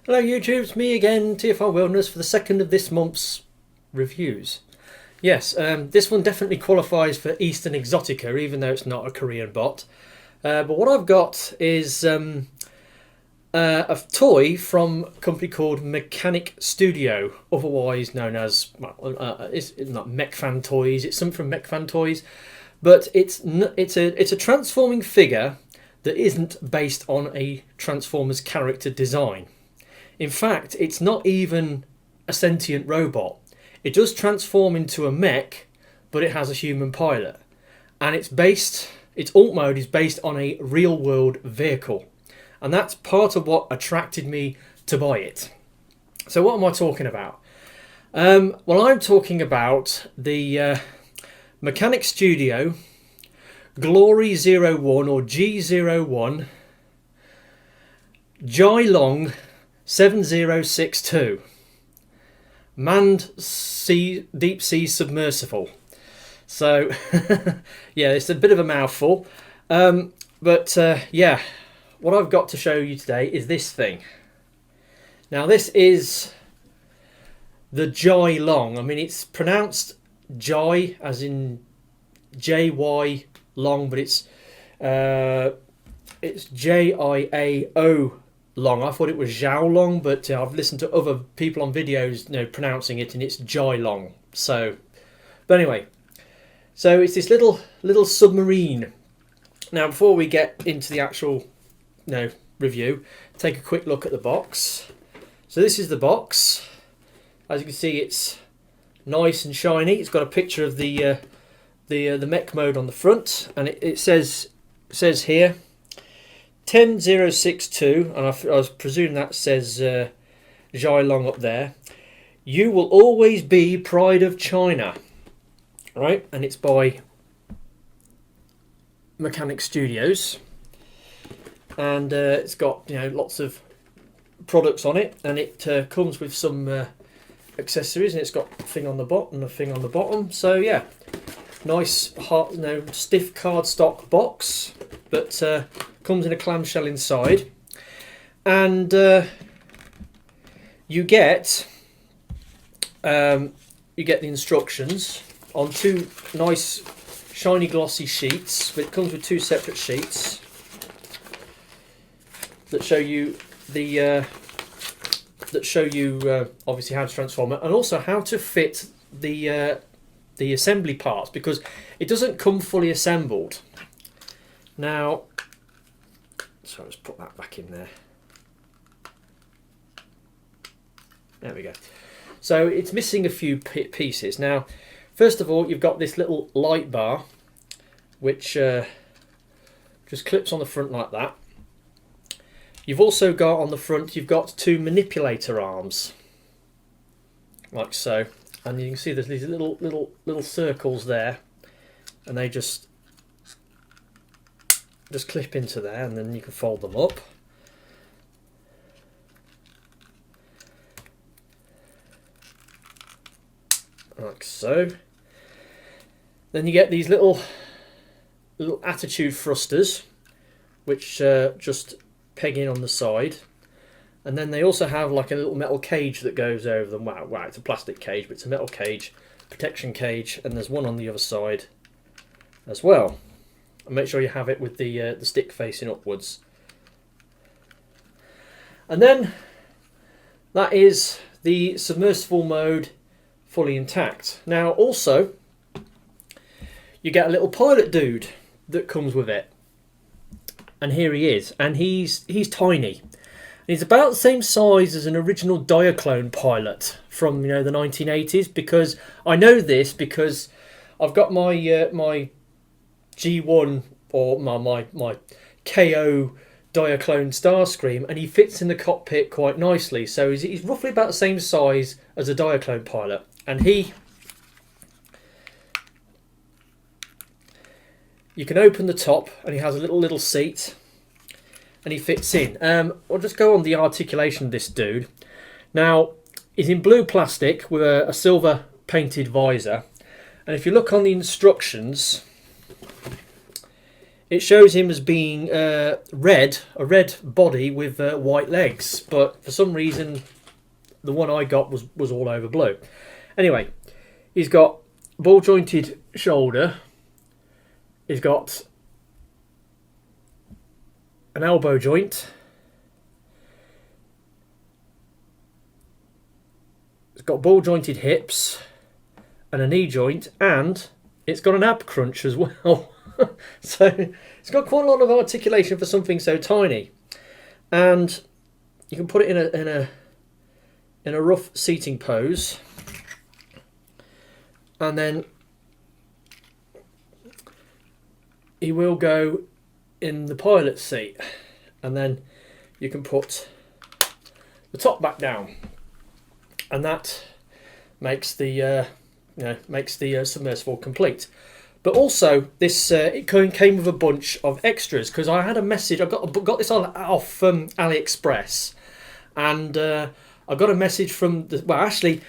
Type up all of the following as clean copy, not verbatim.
Hello YouTube, it's me again, TFR Wilderness, for the second of this month's reviews. Yes, this one definitely qualifies for Eastern Exotica, even though it's not a Korean bot. But what I've got is a toy from a company called Mechanic Studio, otherwise known as, it's not Mech Fans Toys, it's something from Mech Fans Toys, but it's a transforming figure that isn't based on a Transformers character design. In fact, it's not even a sentient robot. It does transform into a mech, but it has a human pilot. And its alt mode is based on a real world vehicle. And that's part of what attracted me to buy it. So what am I talking about? Well, I'm talking about the Mechanic Studio Glory-01 or G01 Jiaolong 7062 Manned Deep Sea Submersible. So yeah, it's a bit of a mouthful, but yeah, what I've got to show you today is this thing. Now this is the Jiaolong. I mean, it's pronounced Jai as in J-Y long, but it's J-I-A-O long. I thought it was Jiaolong, but I've listened to other people on videos, pronouncing it, and it's Jiaolong. So, but anyway, so it's this little submarine. Now, before we get into the actual, review, take a quick look at the box. So this is the box. As you can see, it's nice and shiny. It's got a picture of the mech mode on the front, and it says here 10062, and I presume that says Jiaolong up there. You will always be pride of China, right? And it's by Mechanic Studios, and it's got lots of products on it, and it comes with some accessories, and it's got a thing on the bottom and a thing on the bottom. So yeah, nice stiff cardstock box, but comes in a clamshell inside, and you get the instructions on two nice shiny glossy sheets. But it comes with two separate sheets that show you obviously how to transform it, and also how to fit the assembly parts, because it doesn't come fully assembled. Now, so let's put that back in there. There we go. So it's missing a few pieces. Now, first of all, you've got this little light bar, which just clips on the front like that. You've also got on the front, you've got two manipulator arms, like so, and you can see there's these little circles there, and they just clip into there, and then you can fold them up. Like so. Then you get these little attitude thrusters, which just peg in on the side, and then they also have like a little metal cage that goes over them. Wow, it's a plastic cage, but it's a metal cage, protection cage, and there's one on the other side as well. And make sure you have it with the stick facing upwards. And then that is the submersible mode fully intact. Now also you get a little pilot dude that comes with it, and here he is, and he's tiny. He's about the same size as an original Diaclone pilot from the 1980s, because I know this because I've got my my G1 or my KO Diaclone Starscream, and he fits in the cockpit quite nicely. So he's roughly about the same size as a Diaclone pilot, and you can open the top, and he has a little seat, and he fits in. I'll just go on the articulation of this dude. Now, he's in blue plastic with a silver painted visor, and if you look on the instructions, it shows him as being a red body with white legs, but for some reason the one I got was all over blue. Anyway, he's got ball jointed shoulder, he's got an elbow joint, it's got ball jointed hips and a knee joint, and it's got an ab crunch as well. So it's got quite a lot of articulation for something so tiny, and you can put it in a rough seating pose, and then he will go in the pilot's seat, and then you can put the top back down, and that makes the submersible complete. But also, this it came with a bunch of extras, because I had a message. I got this off AliExpress, and I got a message from initially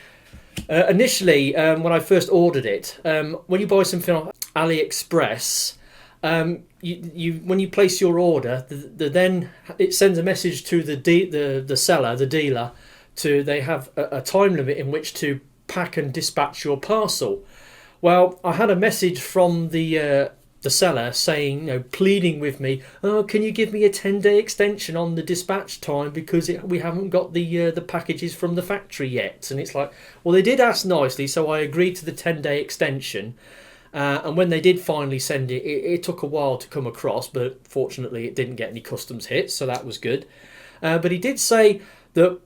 when I first ordered it, when you buy something off AliExpress, you when you place your order, then it sends a message to the seller, the dealer, they have a time limit in which to pack and dispatch your parcel. Well, I had a message from the seller saying, pleading with me, oh, can you give me a 10-day extension on the dispatch time, because we haven't got the packages from the factory yet. And it's like, well, they did ask nicely, so I agreed to the 10-day extension. And when they did finally send it, it took a while to come across, but fortunately it didn't get any customs hits, so that was good. But he did say that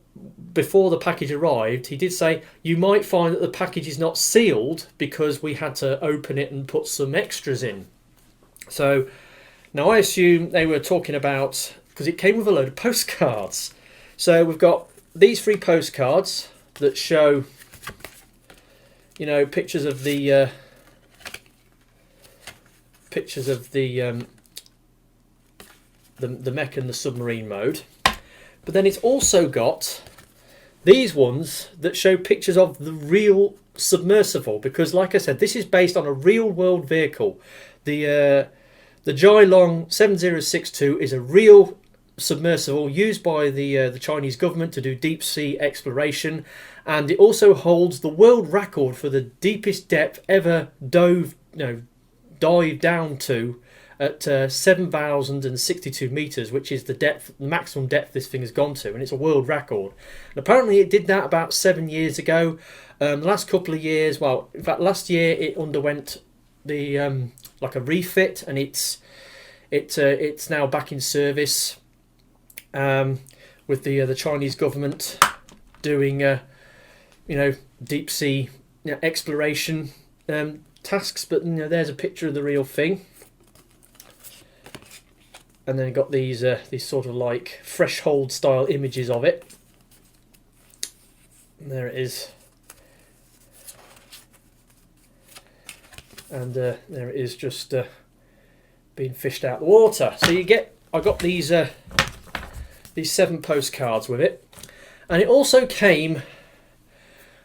before the package arrived, he did say you might find that the package is not sealed because we had to open it and put some extras in. So now I assume they were talking about, because it came with a load of postcards. So we've got these 3 postcards that show, pictures of the mech and the submarine mode. But then it's also got these ones that show pictures of the real submersible, because like I said, this is based on a real world vehicle. The Jiaolong 7062 is a real submersible used by the Chinese government to do deep sea exploration, and it also holds the world record for the deepest depth ever dived down to, at 7,062 metres, which is the maximum depth this thing has gone to, and it's a world record. And apparently it did that about 7 years ago. The last couple of years, well, in fact, last year it underwent the like a refit, and it's now back in service with the Chinese government doing deep sea exploration tasks. But there's a picture of the real thing. And then got these sort of like threshold style images of it. And there it is. And there it is, just being fished out of the water. So I got these 7 postcards with it, and it also came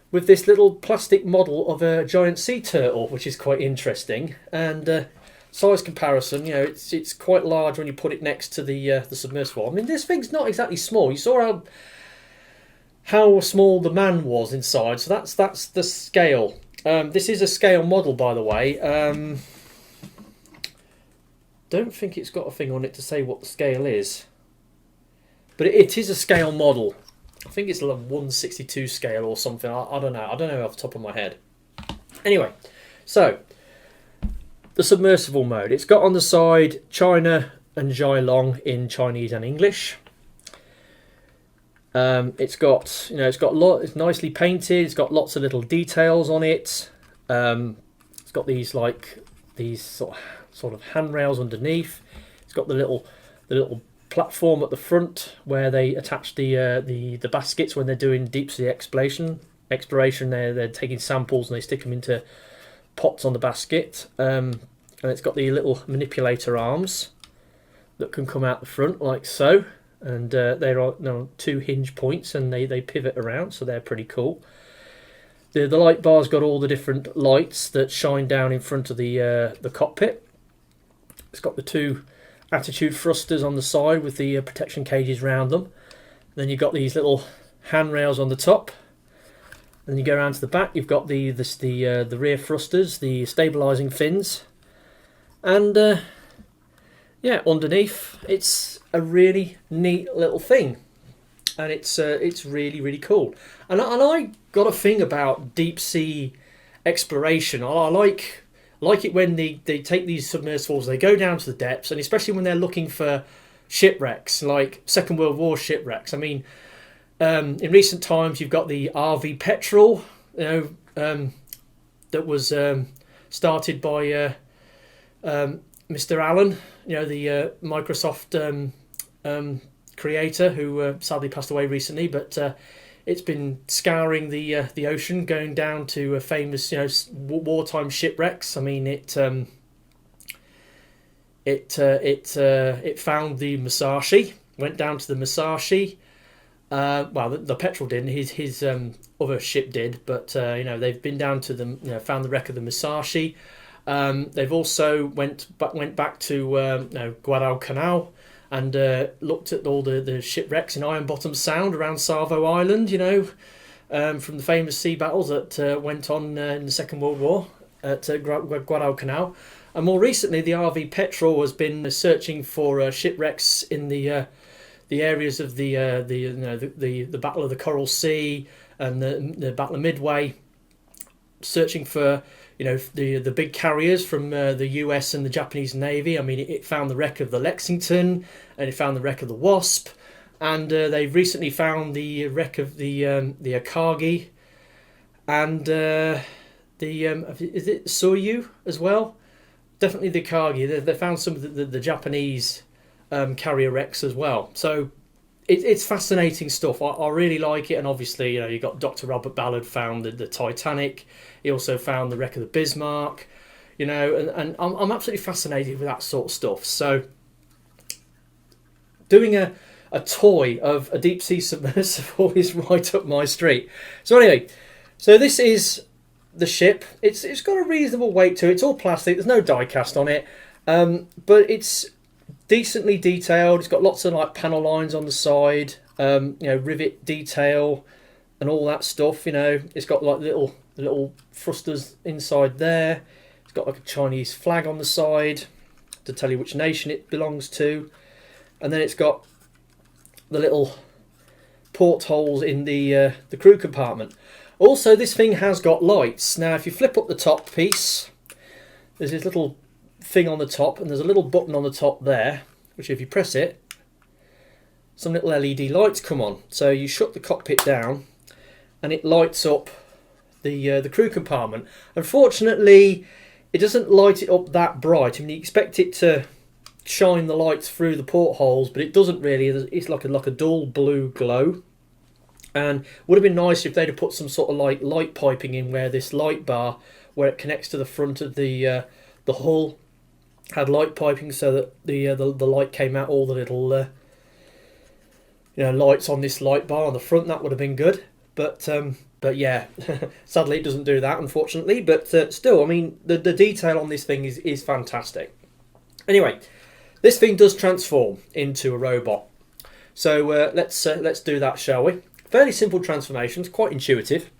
with this little plastic model of a giant sea turtle, which is quite interesting. And size comparison, it's quite large when you put it next to the submersible. I mean, this thing's not exactly small. You saw how small the man was inside, so that's the scale. This is a scale model, by the way. Don't think it's got a thing on it to say what the scale is, but it is a scale model. I think it's a 1/62 scale or something. I don't know. I don't know off the top of my head. Anyway, so the submersible mode. It's got on the side China and Jiaolong in Chinese and English. It's got it's nicely painted. It's got lots of little details on it. It's got these sort of handrails underneath. It's got the little platform at the front where they attach the baskets when they're doing deep sea exploration. They're taking samples and they stick them into pots on the basket, and it's got the little manipulator arms that can come out the front like so, and they're on 2 hinge points, and they pivot around, so they're pretty cool. The light bar's got all the different lights that shine down in front of the cockpit. It's got the two attitude thrusters on the side with the protection cages around them. Then you've got these little handrails on the top. Then you go around to the back. You've got the rear thrusters, the stabilising fins, and yeah, underneath it's a really neat little thing, and it's really cool. And I got a thing about deep sea exploration. I like it when they take these submersibles, they go down to the depths, and especially when they're looking for shipwrecks, like Second World War shipwrecks. I mean, in recent times, you've got the RV Petrel, that was started by Mr. Allen, the Microsoft creator, who sadly passed away recently. But it's been scouring the ocean, going down to famous wartime shipwrecks. I mean, it found the Musashi, went down to the Musashi. Well, the Petrel didn't. His other ship did, but they've been down to the found the wreck of the Musashi. They've also went back to Guadalcanal and looked at all the shipwrecks in Iron Bottom Sound around Savo Island. From the famous sea battles that went on in the Second World War at Guadalcanal. And more recently, the RV Petrel has been searching for shipwrecks in the areas of the Battle of the Coral Sea and the Battle of Midway, searching for the big carriers from the US and the Japanese Navy. I mean, it found the wreck of the Lexington, and it found the wreck of the Wasp, and they've recently found the wreck of the Akagi, and is it Soryu as well? Definitely the Akagi. They found some of the Japanese carrier wrecks as well. So it's fascinating stuff. I really like it. And obviously, you got Dr. Robert Ballard found the Titanic. He also found the wreck of the Bismarck. And I'm absolutely fascinated with that sort of stuff. So doing a toy of a deep sea submersible is right up my street. So anyway, so this is the ship. It's got a reasonable weight to it. It's all plastic. There's no die cast on it, but it's decently detailed. It's got lots of panel lines on the side, rivet detail and all that stuff. It's got little thrusters inside there. It's got a Chinese flag on the side to tell you which nation it belongs to, and then it's got the little portholes in the crew compartment. Also, this thing has got lights. Now, if you flip up the top piece, there's this little thing on the top, and there's a little button on the top there, which if you press it, some little LED lights come on. So you shut the cockpit down, and it lights up the crew compartment. Unfortunately, it doesn't light it up that bright. I mean, you expect it to shine the lights through the portholes, but it doesn't really. It's like a dull blue glow. And would have been nice if they'd have put some sort of light piping in where this light bar, where it connects to the front of the hull, had light piping so that the light came out all the little lights on this light bar on the front. That would have been good. But yeah, sadly it doesn't do that, unfortunately. But still, I mean, the detail on this thing is fantastic. Anyway, this thing does transform into a robot. So let's do that, shall we? Fairly simple transformations, quite intuitive.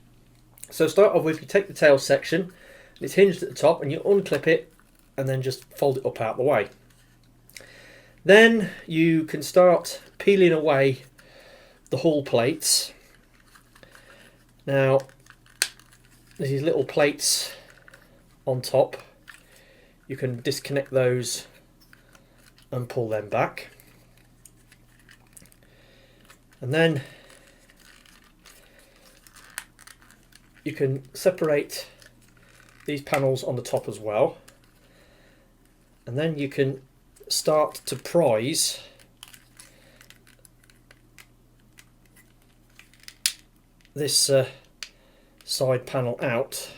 So start off with, you take the tail section, and it's hinged at the top, and you unclip it and then just fold it up out the way. Then you can start peeling away the hull plates. Now, there's these little plates on top. You can disconnect those and pull them back. And then you can separate these panels on the top as well. And then you can start to prise this side panel out.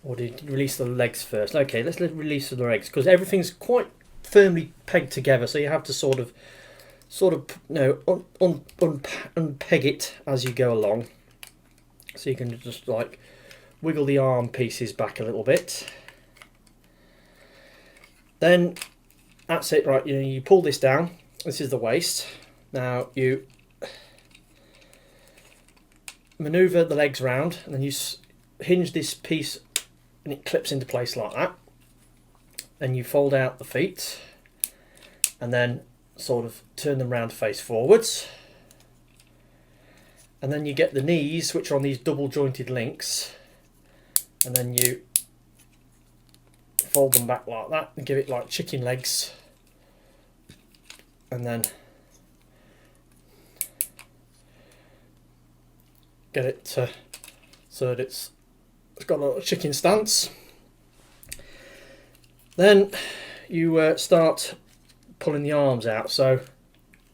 Or do you release the legs first? Okay, let's release the legs, because everything's quite firmly pegged together, so you have to sort of unpeg it as you go along. So you can just wiggle the arm pieces back a little bit. Then that's it, right? You pull this down. This is the waist. Now you maneuver the legs round, and then you hinge this piece, and it clips into place like that. Then you fold out the feet, and then sort of turn them round face forwards. And then you get the knees, which are on these double jointed links, and then you fold them back like that and give it like chicken legs, and then get it so that it's got a chicken stance. Then you start pulling the arms out. So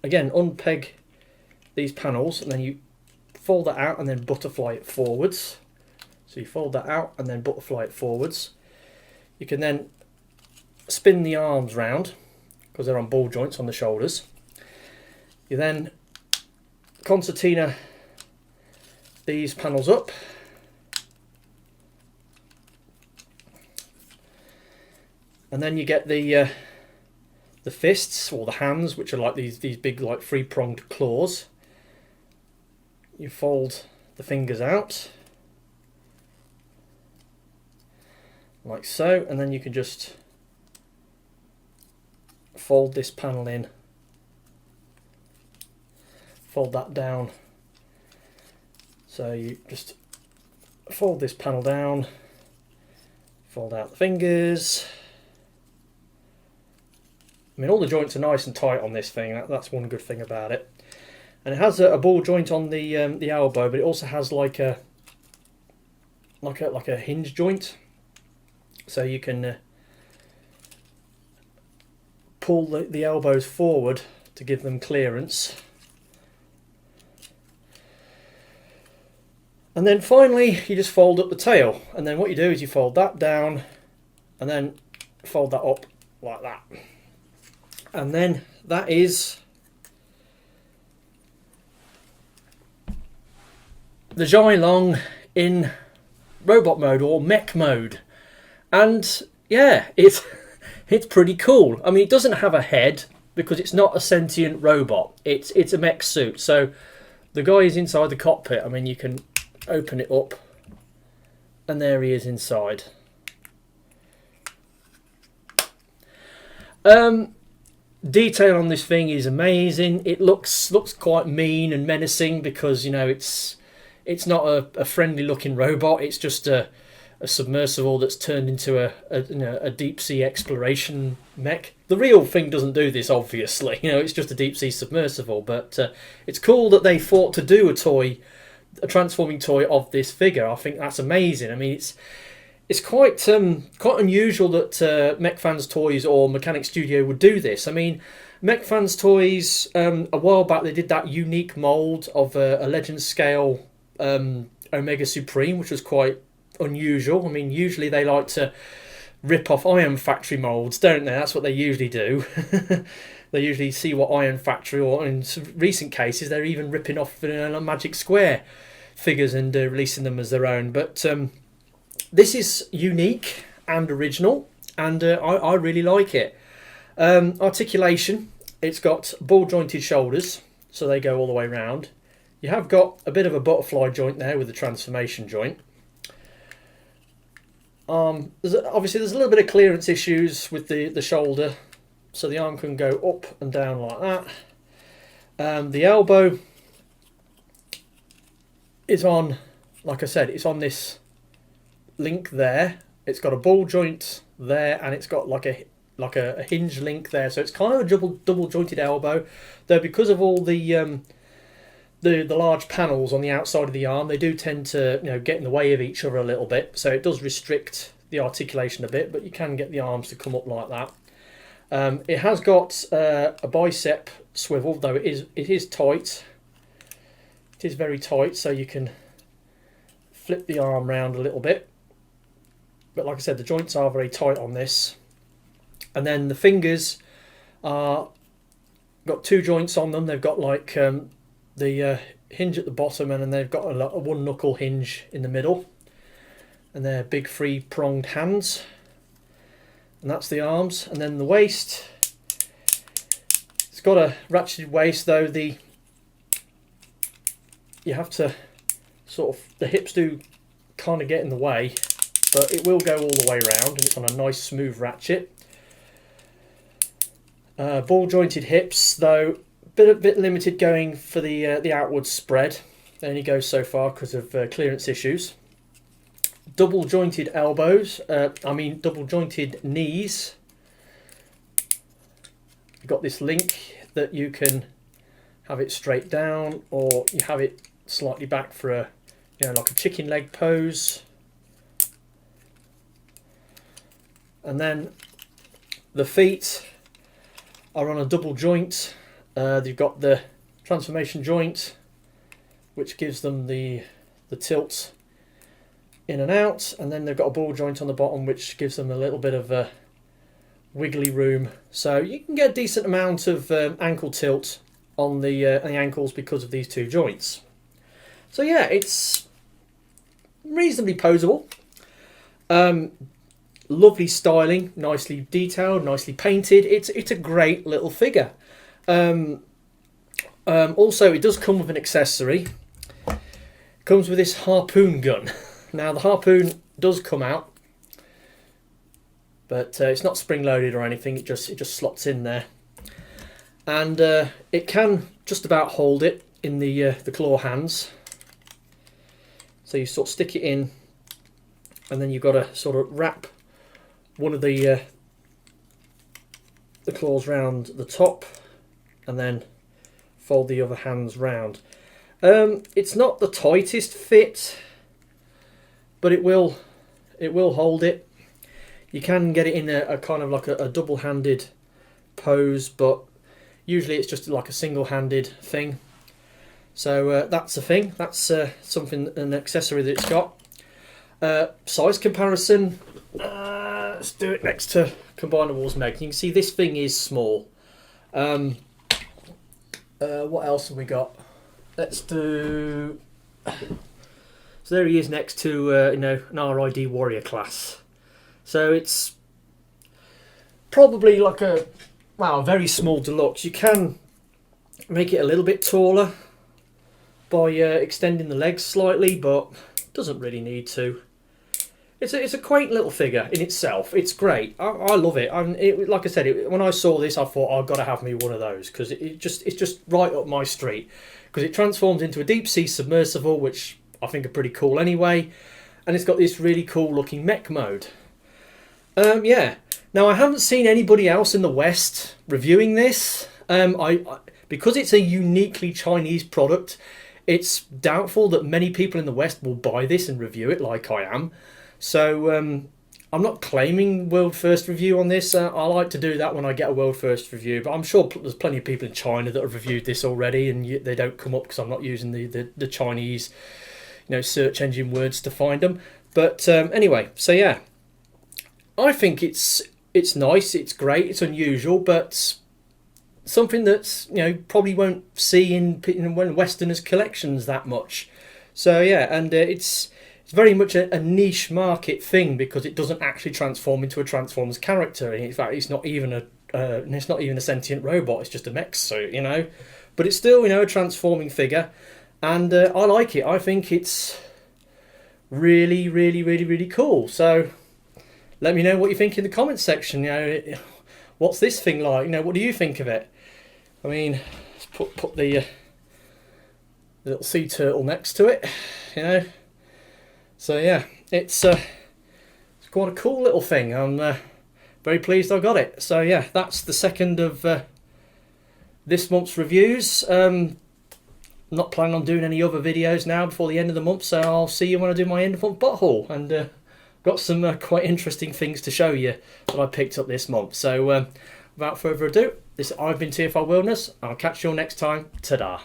again, unpeg these panels, and then you fold that out and then butterfly it forwards. So you fold that out and then butterfly it forwards. You can then spin the arms round because they're on ball joints on the shoulders. You then concertina these panels up, and then you get the fists, or the hands, which are like these big like three-pronged claws. You fold the fingers out like so, and then you can just fold this panel in, fold that down. So you just fold this panel down, fold out the fingers. I mean, all the joints are nice and tight on this thing. That's one good thing about it. And it has a ball joint on the elbow, but it also has like a hinge joint, so you can pull the elbows forward to give them clearance. And then finally you just fold up the tail, and then what you do is you fold that down and then fold that up like that, and then that is the Jiaolong in robot mode, or mech mode. And yeah, it's pretty cool. I mean, it doesn't have a head because it's not a sentient robot. It's a mech suit. So the guy is inside the cockpit. I mean, you can open it up, and there he is inside. Detail on this thing is amazing. It looks quite mean and menacing because, you know, it's not a friendly looking robot. It's just a submersible that's turned into a deep sea exploration mech. The real thing doesn't do this, obviously. You know, it's just a deep sea submersible. But it's cool that they thought to do a transforming toy of this figure. I think that's amazing. I mean, it's quite unusual that Mech Fans Toys or Mechanic Studio would do this. I mean, Mech Fans Toys, a while back, they did that unique mould of a Legend scale Omega Supreme, which was quite unusual. I mean, usually they like to rip off Iron Factory moulds, don't they? That's what they usually do. They usually see what Iron Factory, or in recent cases, they're even ripping off Magic Square figures and releasing them as their own. But this is unique and original, and I really like it. Articulation, it's got ball jointed shoulders, so they go all the way round. You have got a bit of a butterfly joint there with the transformation joint. Obviously there's a little bit of clearance issues with the shoulder, so the arm can go up and down like that. The elbow is on, like I said, it's on this link there. It's got a ball joint there, and it's got like a hinge link there, so it's kind of a double jointed elbow. Though because of all the large panels on the outside of the arm, they do tend to, you know, get in the way of each other a little bit, so it does restrict the articulation a bit, but you can get the arms to come up like that. It has got a bicep swivel, though it is tight. It is very tight, so you can flip the arm round a little bit. But like I said, the joints are very tight on this. And then the fingers are got two joints on them. They've got like the hinge at the bottom, and then they've got a one knuckle hinge in the middle. and they're big three-pronged hands, and that's the arms. And then the waist, it's got a ratcheted waist, though you have to sort of, the hips do kind of get in the way, but it will go all the way around, and it's on a nice smooth ratchet. Ball jointed hips, though bit limited going for the outward spread. It only goes so far because of clearance issues. Double jointed elbows, double jointed knees. You've got this link that you can have it straight down, or you have it slightly back for a, like a chicken leg pose. And then the feet are on a double joint. You've got the transformation joint, which gives them the tilt in and out, and then they've got a ball joint on the bottom, which gives them a little bit of a wiggly room. So you can get a decent amount of ankle tilt on the ankles because of these two joints. So yeah, it's reasonably posable. Lovely styling, nicely detailed, nicely painted. It's a great little figure. Also, it does come with an accessory. It comes with this harpoon gun. Now the harpoon does come out, but it's not spring loaded or anything. It just slots in there, and it can just about hold it in the claw hands. So you sort of stick it in, and then you've got to sort of wrap one of the claws round the top, and then fold the other hands round. It's not the tightest fit, but it will hold it. You can get it in a kind of like a double-handed pose, but usually it's just like a single-handed thing. So that's a thing. That's an accessory that it's got. Size comparison. Let's do it next to Combinables Meg. You can see this thing is small. What else have we got? Let's do. So there he is next to an RID Warrior class. So it's probably like a very small deluxe. You can make it a little bit taller by extending the legs slightly, but doesn't really need to. It's a quaint little figure in itself. It's great. I love it. Like I said, when I saw this, I thought I've got to have me one of those, because it's just right up my street. Because it transforms into a deep sea submersible, which I think are pretty cool anyway, and it's got this really cool looking mech mode. Yeah. Now I haven't seen anybody else in the West reviewing this. Because it's a uniquely Chinese product, it's doubtful that many people in the West will buy this and review it like I am. So I'm not claiming world first review on this. I like to do that when I get a world first review, but I'm sure there's plenty of people in China that have reviewed this already, and they don't come up because I'm not using the Chinese search engine words to find them. But anyway, so yeah, I think it's nice, it's great, it's unusual, but something that's probably won't see in Westerners' collections that much. So yeah, and it's very much a niche market thing, because it doesn't actually transform into a Transformers character. In fact, it's not even a sentient robot. It's just a mech suit, But it's still a transforming figure, and I like it. I think it's really, really, really, really cool. So let me know what you think in the comments section. What's this thing like? What do you think of it? I mean, let's put the little sea turtle next to it. So yeah, it's quite a cool little thing. I'm very pleased I got it. So yeah, that's the second of this month's reviews. Not planning on doing any other videos now before the end of the month, so I'll see you when I do my end of month bot haul, and got some quite interesting things to show you that I picked up this month. So without further ado, I've been TFR Wilderness. I'll catch you all next time. Ta-da.